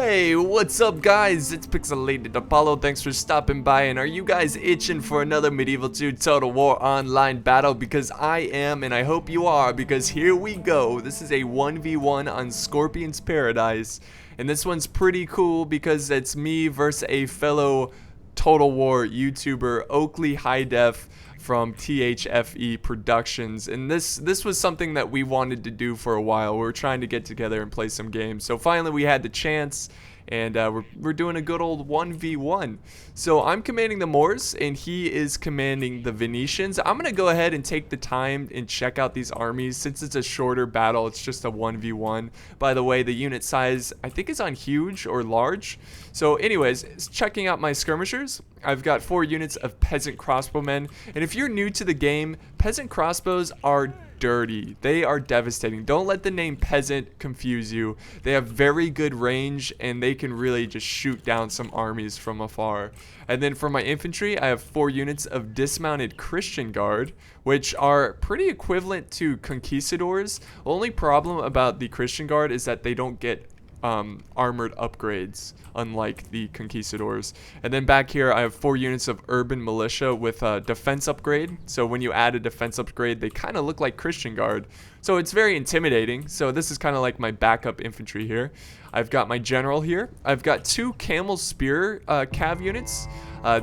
Hey, what's up guys? It's Pixelated Apollo. Thanks for stopping by. And are you guys itching for another Medieval 2 Total War online battle? Because I am, and I hope you are, because here we go. This is a 1v1 on Scorpion's Paradise. And this one's pretty cool because it's me versus a fellow Total War YouTuber, Oakley High Def from THFE Productions. And this was something that we wanted to do for a while. We were trying to get together and play some games. So finally we had the chance, and we're doing a good old 1v1. So I'm commanding the Moors, and he is commanding the Venetians. I'm going to go ahead and take the time and check out these armies. Since it's a shorter battle, it's just a 1v1. By the way, the unit size, I think, is on huge or large. So anyways, checking out my skirmishers, I've got 4 units of peasant crossbowmen. And if you're new to the game, peasant crossbows are dirty. They are devastating. Don't let the name peasant confuse you. They have very good range, and they can really just shoot down some armies from afar. And then for my infantry, I have 4 units of dismounted Christian Guard, which are pretty equivalent to conquistadors. The only problem about the Christian Guard is that they don't get armored upgrades, unlike the conquistadors. And then back here I have 4 units of urban militia with a defense upgrade. So when you add a defense upgrade, they kind of look like Christian Guard, so it's very intimidating. So this is kind of like my backup infantry here. I've got my general here. I've got 2 camel spear cav units.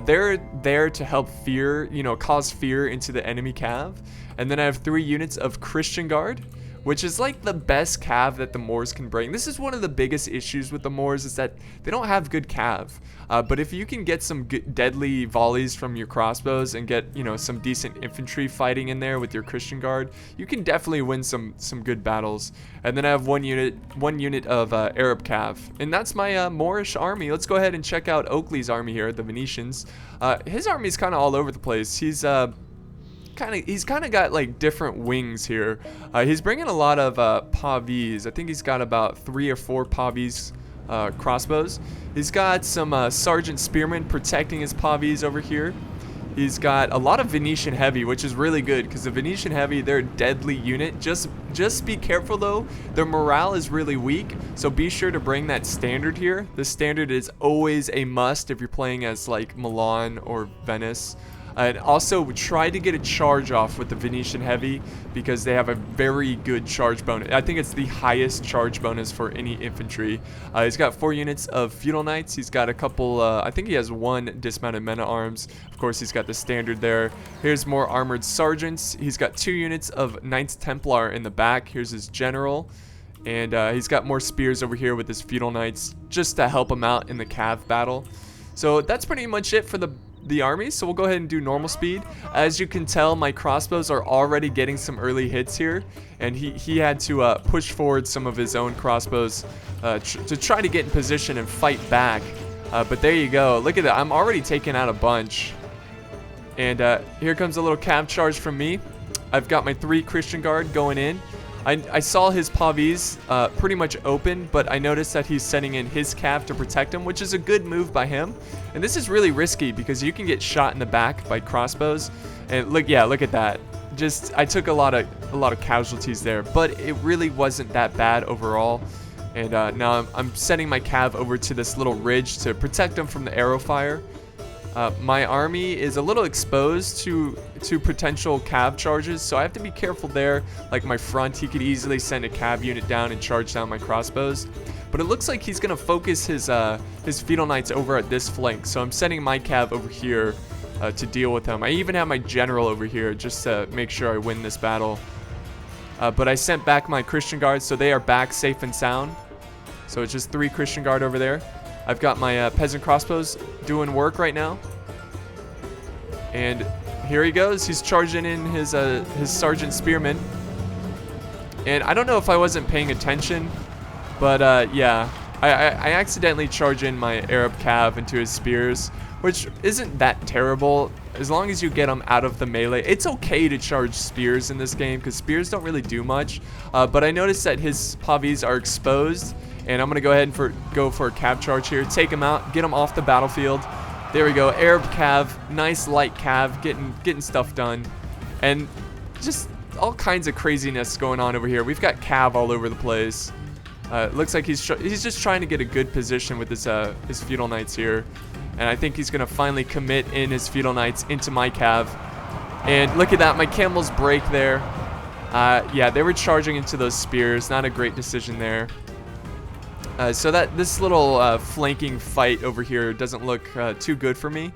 They're there to help fear, cause fear into the enemy cav. And then I have 3 units of Christian Guard, which is like the best cav that the Moors can bring. This is one of the biggest issues with the Moors, is that they don't have good cav. But if you can get some deadly volleys from your crossbows and get, some decent infantry fighting in there with your Christian Guard, you can definitely win some good battles. And then I have one unit of Arab cav, and that's my Moorish army. Let's go ahead and check out Oakley's army here, the Venetians. His army is kind of all over the place. He's kind of got like different wings here. He's bringing a lot of pavis. I think he's got about 3 or 4 pavis crossbows. He's got some sergeant spearmen protecting his pavis over here. He's got a lot of Venetian heavy, which is really good because the Venetian heavy, they're a deadly unit. Just be careful though. Their morale is really weak, so be sure to bring that standard here. The standard is always a must if you're playing as like Milan or Venice. And also try to get a charge off with the Venetian heavy because they have a very good charge bonus. I think it's the highest charge bonus for any infantry. He's got 4 units of feudal knights. He's got a couple, I think he has 1 dismounted men at arms. Of course, he's got the standard there. Here's more armored sergeants. He's got 2 units of Knights Templar in the back. Here's his general. And he's got more spears over here with his feudal knights just to help him out in the cav battle. So that's pretty much it for the army. So we'll go ahead and do normal speed. As you can tell, my crossbows are already getting some early hits here, and he had to push forward some of his own crossbows to try to get in position and fight back. But there you go. Look at that. I'm already taking out a bunch. And here comes a little cav charge from me. I've got my 3 Christian Guard going in. I saw his pavis pretty much open, but I noticed that he's sending in his cav to protect him, which is a good move by him. And this is really risky because you can get shot in the back by crossbows. And look at that. I took a lot of casualties there, but it really wasn't that bad overall. And now I'm sending my cav over to this little ridge to protect him from the arrow fire. My army is a little exposed to potential cav charges, so I have to be careful there. Like my front, he could easily send a cav unit down and charge down my crossbows. But it looks like he's gonna focus his feudal knights over at this flank, so I'm sending my cav over here to deal with him. I even have my general over here just to make sure I win this battle. But I sent back my Christian Guards, so they are back safe and sound. So it's just 3 Christian Guard over there. I've got my peasant crossbows doing work right now. And here he goes. He's charging in his sergeant spearmen. And I don't know if I wasn't paying attention, but yeah. I accidentally charge in my Arab cav into his spears, which isn't that terrible as long as you get them out of the melee. It's okay to charge spears in this game because spears don't really do much. But I noticed that his pavis are exposed. And I'm going to go ahead and go for a cav charge here. Take him out. Get him off the battlefield. There we go. Arab cav. Nice light cav. Getting stuff done. And just all kinds of craziness going on over here. We've got cav all over the place. Looks like he's just trying to get a good position with his feudal knights here. And I think he's going to finally commit in his feudal knights into my cav. And look at that, my camels break there. Yeah, they were charging into those spears. Not a great decision there. So this little flanking fight over here doesn't look too good for me.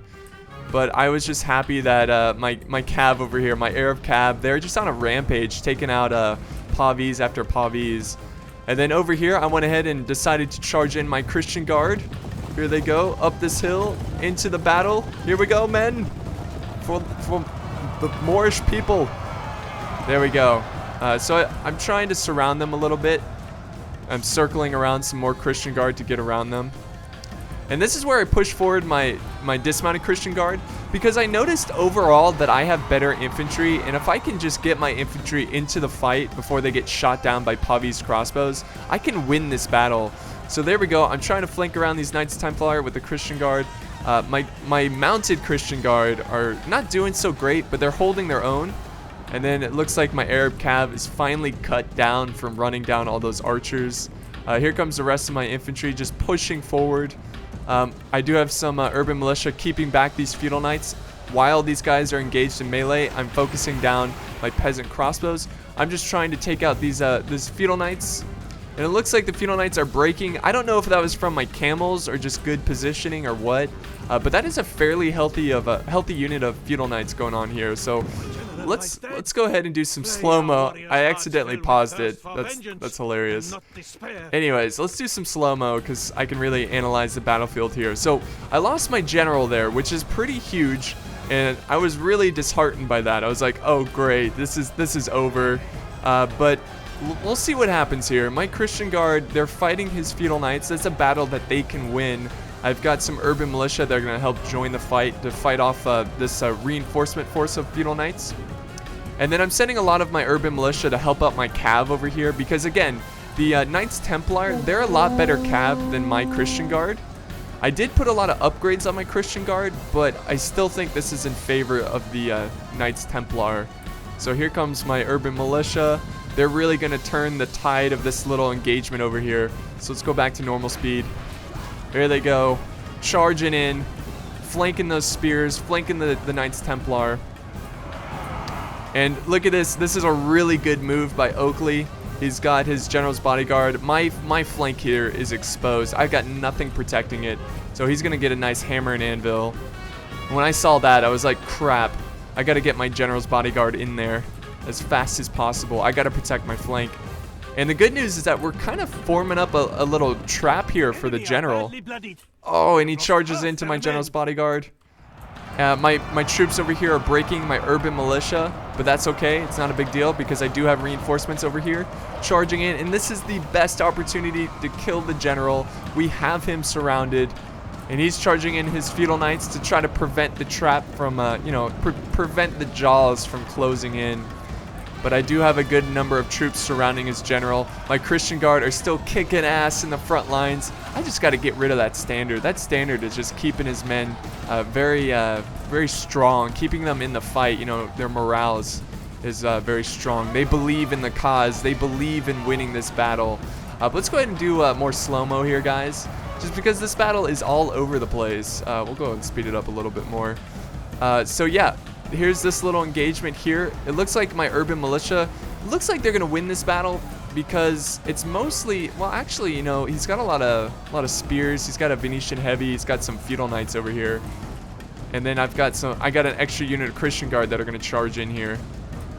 But I was just happy that my cav over here, my Arab cav, they're just on a rampage, taking out pavis after pavis. And then over here, I went ahead and decided to charge in my Christian guard. Here they go, up this hill, into the battle. Here we go, men. For the Moorish people. There we go. So I'm trying to surround them a little bit. I'm circling around some more Christian guard to get around them. And this is where I push forward my dismounted Christian guard, because I noticed overall that I have better infantry, and if I can just get my infantry into the fight before they get shot down by Pavi's crossbows, I can win this battle. So there we go. I'm trying to flank around these Knights Templar with the Christian guard. My mounted Christian guard are not doing so great, but they're holding their own. And then it looks like my Arab cav is finally cut down from running down all those archers. Here comes the rest of my infantry just pushing forward. I do have some urban militia keeping back these feudal knights. While these guys are engaged in melee, I'm focusing down my peasant crossbows. I'm just trying to take out these feudal knights. And it looks like the feudal knights are breaking. I don't know if that was from my camels or just good positioning or what. But that is a fairly healthy unit of feudal knights going on here. So let's go ahead and do some slow-mo. I accidentally paused it. That's hilarious. Anyways, let's do some slow-mo because I can really analyze the battlefield here. So I lost my general there, which is pretty huge, and I was really disheartened by that. I was like, oh great, this is over. But we'll see what happens here. My Christian guard, they're fighting his feudal knights. That's a battle that they can win. I've got some urban militia that are going to help join the fight to fight off this reinforcement force of feudal knights. And then I'm sending a lot of my urban militia to help out my cav over here because, again, the Knights Templar, they're a lot better cav than my Christian guard. I did put a lot of upgrades on my Christian guard, but I still think this is in favor of the Knights Templar. So here comes my urban militia. They're really going to turn the tide of this little engagement over here. So let's go back to normal speed. There they go, charging in, flanking those spears, flanking the Knights Templar. And look at this. This is a really good move by Oakley. He's got his general's bodyguard. My flank here is exposed. I've got nothing protecting it. So he's going to get a nice hammer and anvil. When I saw that, I was like, crap. I got to get my general's bodyguard in there as fast as possible. I got to protect my flank. And the good news is that we're kind of forming up a little trap here for the general. Oh, and he charges into my general's bodyguard. My troops over here are breaking my urban militia, but that's okay. It's not a big deal because I do have reinforcements over here charging in. And this is the best opportunity to kill the general. We have him surrounded. And he's charging in his feudal knights to try to prevent the trap from, prevent the jaws from closing in. But I do have a good number of troops surrounding his general. My Christian guard are still kicking ass in the front lines. I just got to get rid of that standard. That standard is just keeping his men very strong, keeping them in the fight. You know, their morale is very strong. They believe in the cause. They believe in winning this battle. But let's go ahead and do more slow-mo here, guys. Just because this battle is all over the place. We'll go ahead and speed it up a little bit more. So yeah. Here's this little engagement here. It looks like my urban militia, looks like they're gonna win this battle because it's mostly, well, actually, you know, he's got a lot of spears. He's got a Venetian heavy. He's got some feudal knights over here, and then I got an extra unit of Christian guard that are gonna charge in here.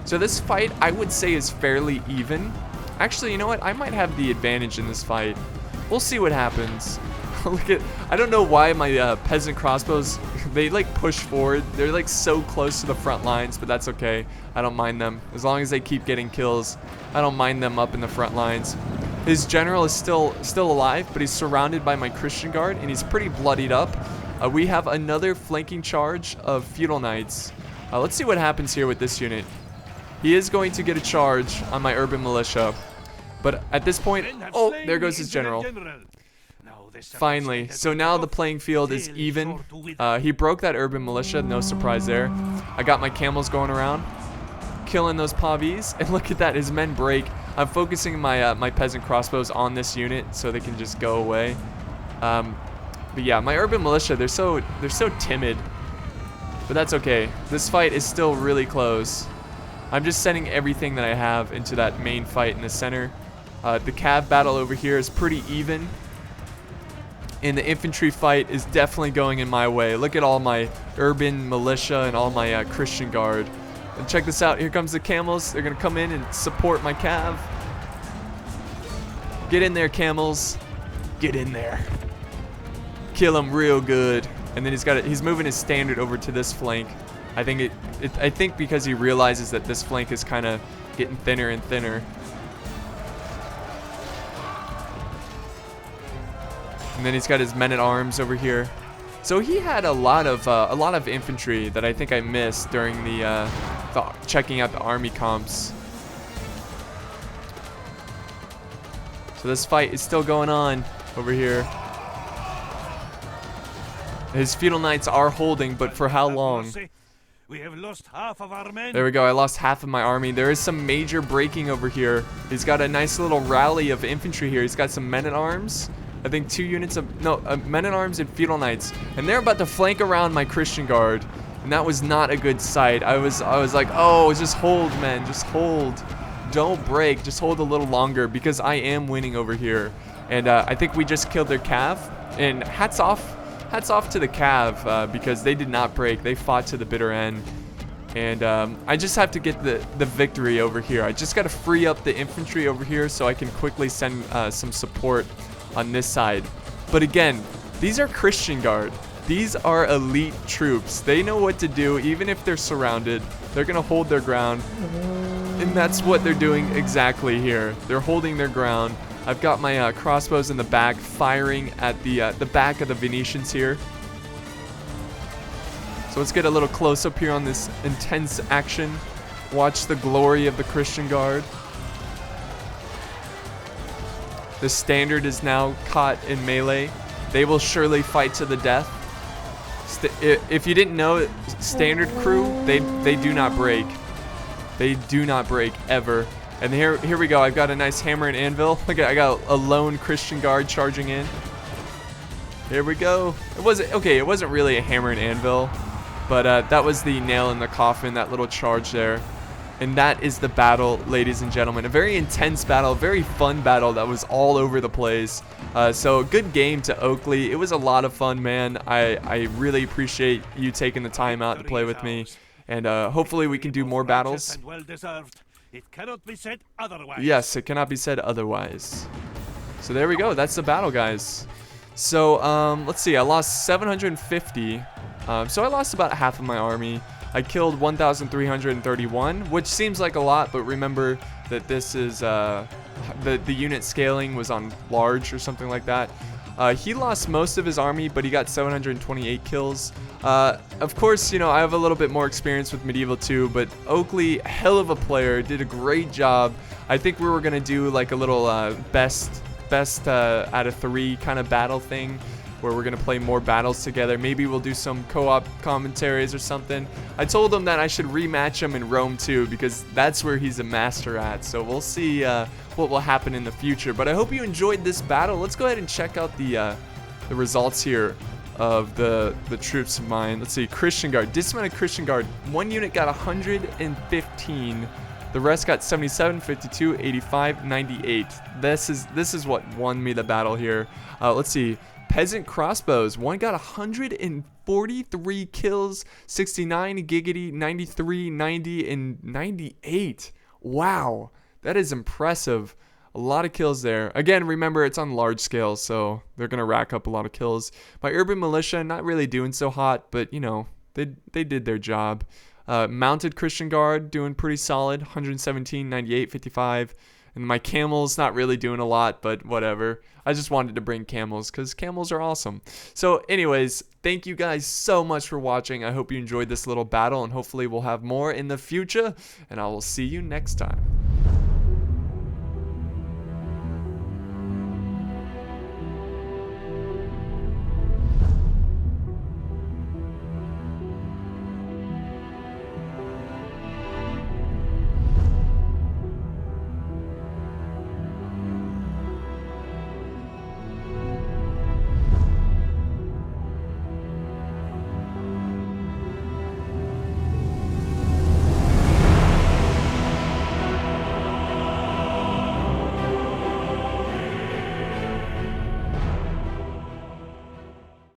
So this fight, I would say, is fairly even. Actually, you know what? I might have the advantage in this fight. We'll see what happens. Look at, I don't know why my peasant crossbows, they like push forward. They're like so close to the front lines, but that's okay. I don't mind them. As long as they keep getting kills, I don't mind them up in the front lines. His general is still alive, but he's surrounded by my Christian guard, and he's pretty bloodied up. We have another flanking charge of feudal knights. Let's see what happens here with this unit. He is going to get a charge on my urban militia, but at this point, oh, there goes his general. Finally, so now the playing field is even. He broke that urban militia, no surprise there. I got my camels going around, killing those pavis, and look at that, his men break. I'm focusing my my peasant crossbows on this unit so they can just go away. But yeah, my urban militia, they're so timid. But that's okay. This fight is still really close. I'm just sending everything that I have into that main fight in the center. The cav battle over here is pretty even. And the infantry fight is definitely going in my way. Look at all my urban militia and all my Christian guard. And check this out. Here comes the camels. They're going to come in and support my cav. Get in there, camels. Get in there. Kill him real good. And then he's moving his standard over to this flank. I think because he realizes that this flank is kind of getting thinner and thinner. And then he's got his men-at-arms over here. So he had a lot of infantry that I think I missed during the checking out the army comps. So this fight is still going on over here. His feudal knights are holding, but for how long? We have lost half of our men. There we go. I lost half of my army. There is some major breaking over here. He's got a nice little rally of infantry here. He's got some men-at-arms. I think 2 units of men-at-arms and feudal knights, and they're about to flank around my Christian guard, and that was not a good sight. I was like, oh, just hold, men, just hold, don't break, just hold a little longer, because I am winning over here. And I think we just killed their cav, and hats off to the cav, because they did not break. They fought to the bitter end. And I just have to get the victory over here. I just got to free up the infantry over here so I can quickly send some support on this side. But again, these are Christian Guard. These are elite troops. They know what to do even if they're surrounded. They're gonna hold their ground. And that's what they're doing exactly here. They're holding their ground. I've got my crossbows in the back firing at the back of the Venetians here. So let's get a little close up here on this intense action. Watch the glory of the Christian Guard. The standard is now caught in melee. They will surely fight to the death. If you didn't know, standard crew, they do not break. They do not break ever. And here we go. I've got a nice hammer and anvil. Look at, I got a lone Christian Guard charging in. Here we go. It wasn't really a hammer and anvil, but that was the nail in the coffin, that little charge there. And that is the battle, ladies and gentlemen. A very intense battle, a very fun battle that was all over the place. So good game to Oakley. It was a lot of fun, man. I really appreciate you taking the time out to play with me. And hopefully we can do more battles. It cannot be said otherwise. Yes, it cannot be said otherwise. So there we go. That's the battle, guys. So let's see. I lost 750. So I lost about half of my army. I killed 1,331, which seems like a lot, but remember that this is the unit scaling was on large or something like that. He lost most of his army, but he got 728 kills. Of course, you know, I have a little bit more experience with Medieval 2, but Oakley, hell of a player, did a great job. I think we were gonna do like a little best out of 3 kind of battle thing, where we're gonna play more battles together. Maybe we'll do some co-op commentaries or something. I told him that I should rematch him in Rome 2 because that's where he's a master at. So we'll see what will happen in the future. But I hope you enjoyed this battle. Let's go ahead and check out the results here of the troops of mine. Let's see, Christian Guard, dismounted Christian Guard. 1 unit got 115. The rest got 77, 52, 85, 98. This is what won me the battle here. Let's see. Peasant crossbows, one got 143 kills, 69 giggity, 93, 90, and 98. Wow, that is impressive. A lot of kills there. Again, remember, it's on large scale, so they're going to rack up a lot of kills. My urban militia, not really doing so hot, but, you know, they did their job. Mounted Christian Guard, doing pretty solid, 117, 98, 55. And my camels, not really doing a lot, but whatever. I just wanted to bring camels because camels are awesome. So anyways, thank you guys so much for watching. I hope you enjoyed this little battle, and hopefully we'll have more in the future. And I will see you next time.